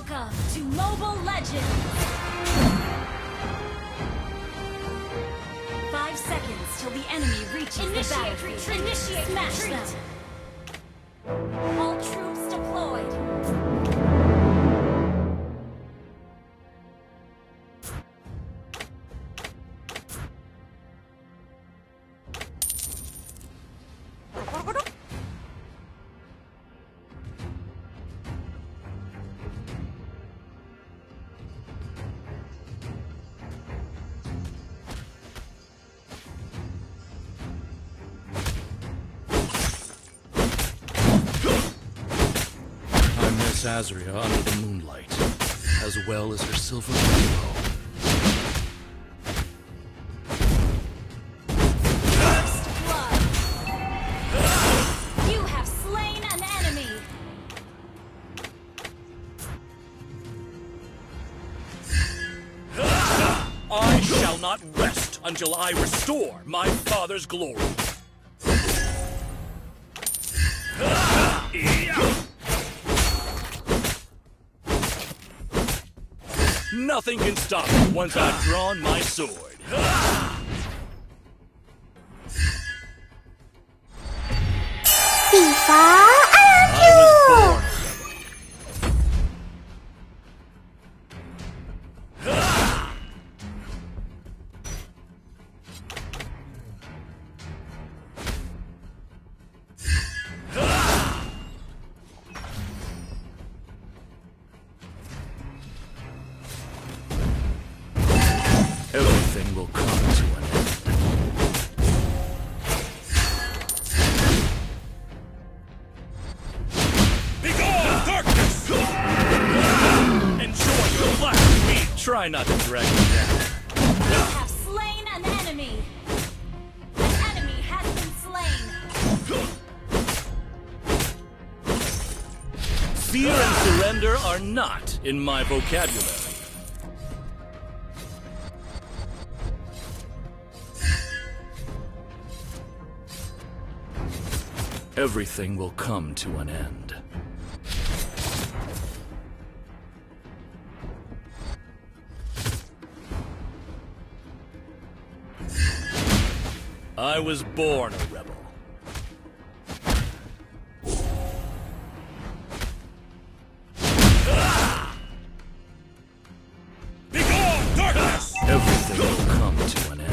Welcome to Mobile Legends! 5 seconds till the enemy reaches the battlefield. Initiate Smash retreat. Them! All troops deployed! Azria under the moonlight, as well as her silver rainbow. First blood! You have slain an enemy! I shall not rest until I restore my father's glory. Nothing can stop me once I've drawn my sword. FIFA, I was born. Everything will come to an end. Begone, darkness! Enjoy your last meal. Try not to drag me down. You have slain an enemy! An enemy has been slain! Fear and surrender are not in my vocabulary. Everything will come to an end. I was born a rebel. Begone, darkness! Everything will come to an end.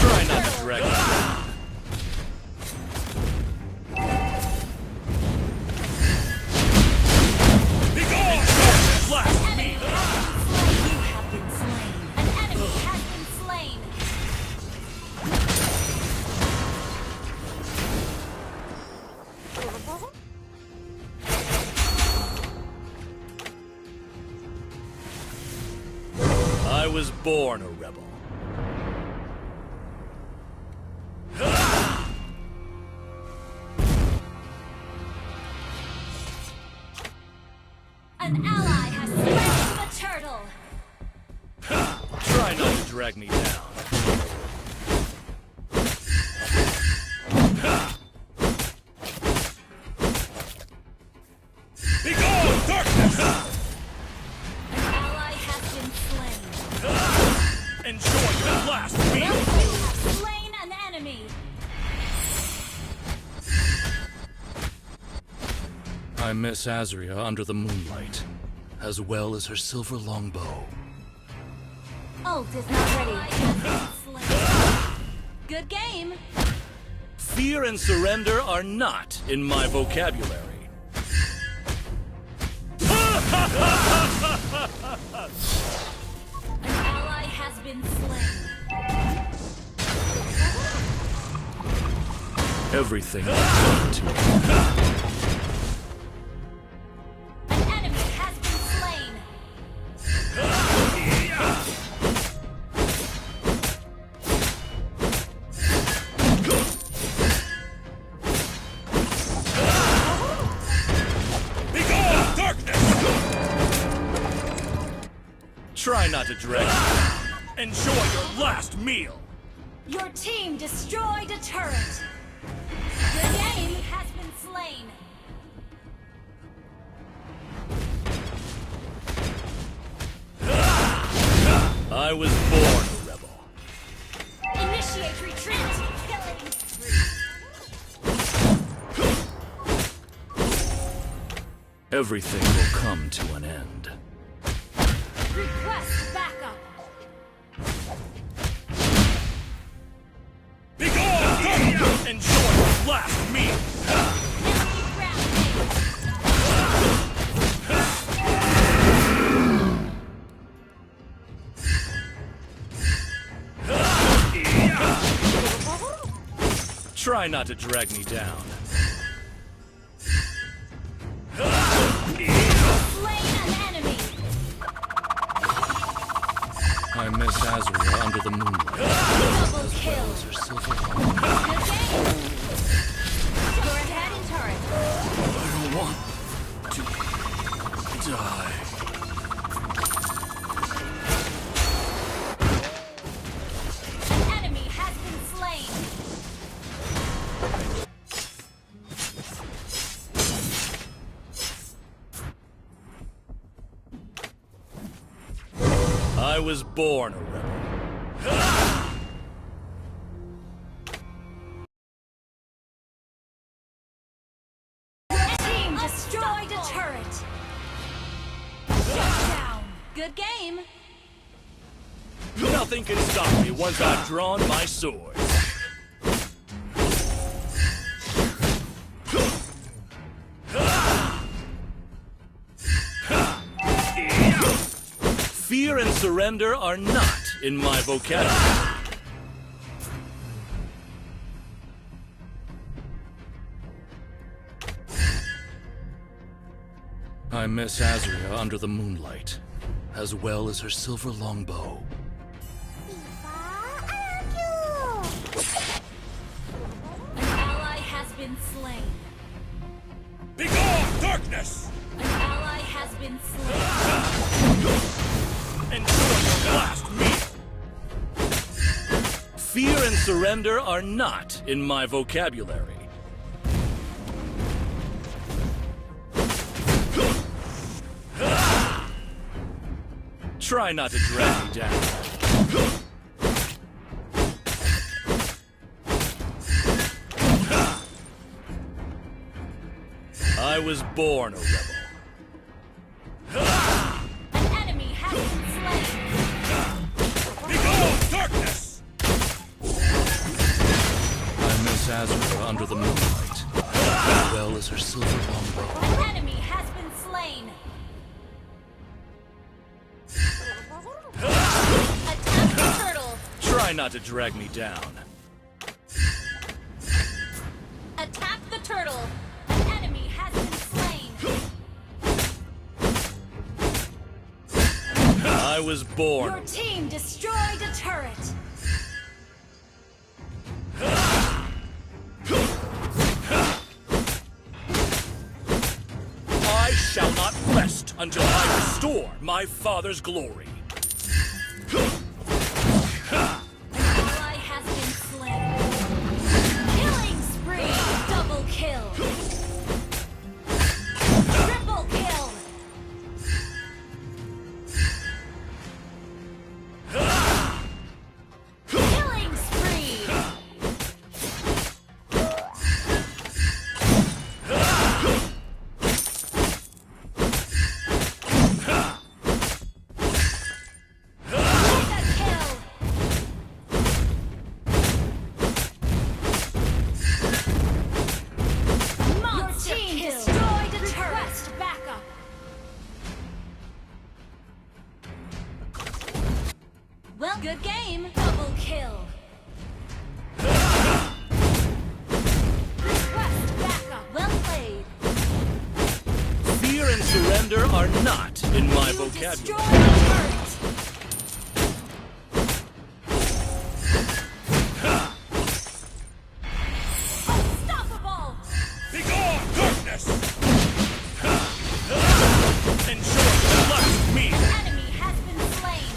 Try not to drag me down. Begone! Blast me! You have been slain! An enemy has been slain! I was born a rebel. An ally has slain the turtle! Try not to drag me down. Begone, darkness! An ally has been slain! Enjoy your last meal! You have slain an enemy! I miss Azria under the moonlight, as well as her silver longbow. Ult is not ready. Good game! Fear and surrender are not in my vocabulary. An ally has been slain. Everything will come to an end. An enemy has been slain. Try not to drag me. Enjoy your last meal. Your team destroyed a turret. Your enemy has been slain. I was born a rebel. Initiate retreat. Killing spree. Everything will come to an end. Request backup. Be gone! Enjoy your last meal. Enemy rampage. Try not to drag me down. Slain an enemy. I miss Azria under the moonlight. Double kill. Those are silver. Good game. You're ahead in turret. I don't want to die. An enemy has been slain. I was born a rebel. Team destroyed a turret. Shut down. Good game. Nothing can stop me once I've drawn my sword. Fear and surrender are not in my vocabulary. I miss Azria under the moonlight, as well as her silver longbow. An ally has been slain. Begone, darkness! An ally has been slain. Enjoy your last meal! Fear and surrender are not in my vocabulary. Try not to drag me down. I was born a rebel. An enemy has been slain. Begone, darkness! I miss Azria under the moonlight, as well as her silver longbow. An enemy has been slain. Attack the turtle. Try not to drag me down. Attack the turtle. An enemy has been slain. I was born. Your team destroyed a turret. I shall not rest until I restore my father's glory. An ally has been slain. Killing spree. Double kill. Triple kill. Killing spree. Mega kill. Monster Your team kill. Destroyed a turret. Request backup. Well, good game. Double kill. Request backup. Well played. Fear and surrender are not in my You vocabulary. destroyed a turret. Unstoppable. Begone, darkness! Enjoy the last meal. Enemy has been slain.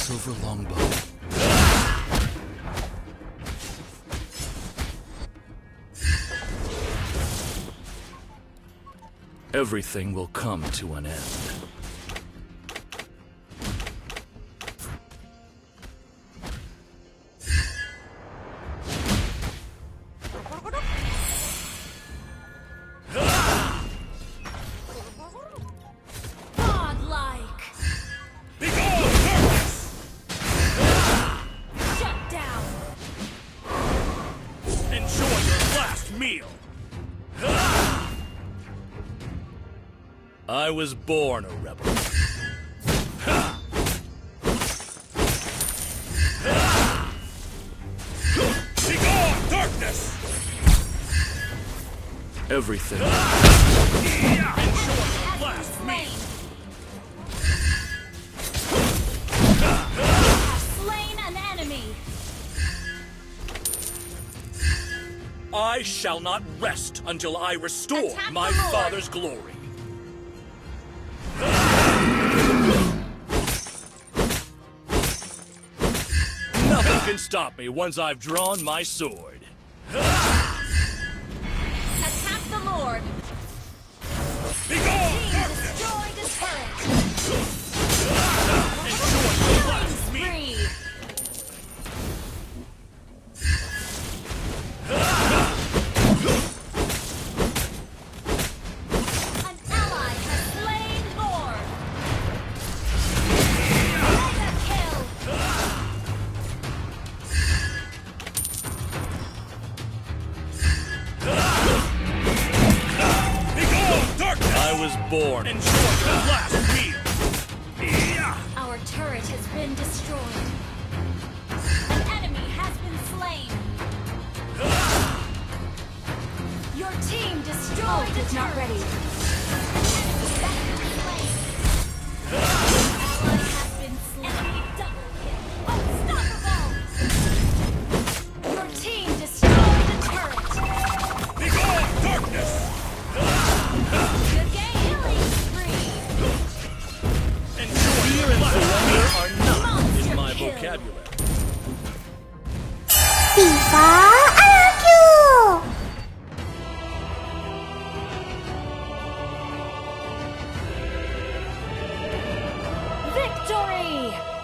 silver longbow. Everything will come to an end. Godlike. Begone, darkness! Shut down. Enjoy your last meal! I was born a rebel. Begone, darkness! Everything. Enjoy your last meal! Slain an enemy. I shall not rest until I restore Attack my the Lord. father's glory. Nothing can stop me once I've drawn my sword. Attack the Lord. Begone, Team darkness! destroyed a turret. Enjoy your last meal! Spree. An ally has slain Lord. Mega kill. Begone, darkness! I was born. Enjoy your last meal! Our turret has been destroyed. An enemy has been slain. Your team destroyed a turret. Not ready. An enemy has been slain. Ally has been slain. Enemy double kill. Unstoppable. Your team destroyed a turret. Begone, darkness! Good game. Killing spree. Fear and surrender are not Monster in my kill. vocabulary. FIFA Alucard! Victory!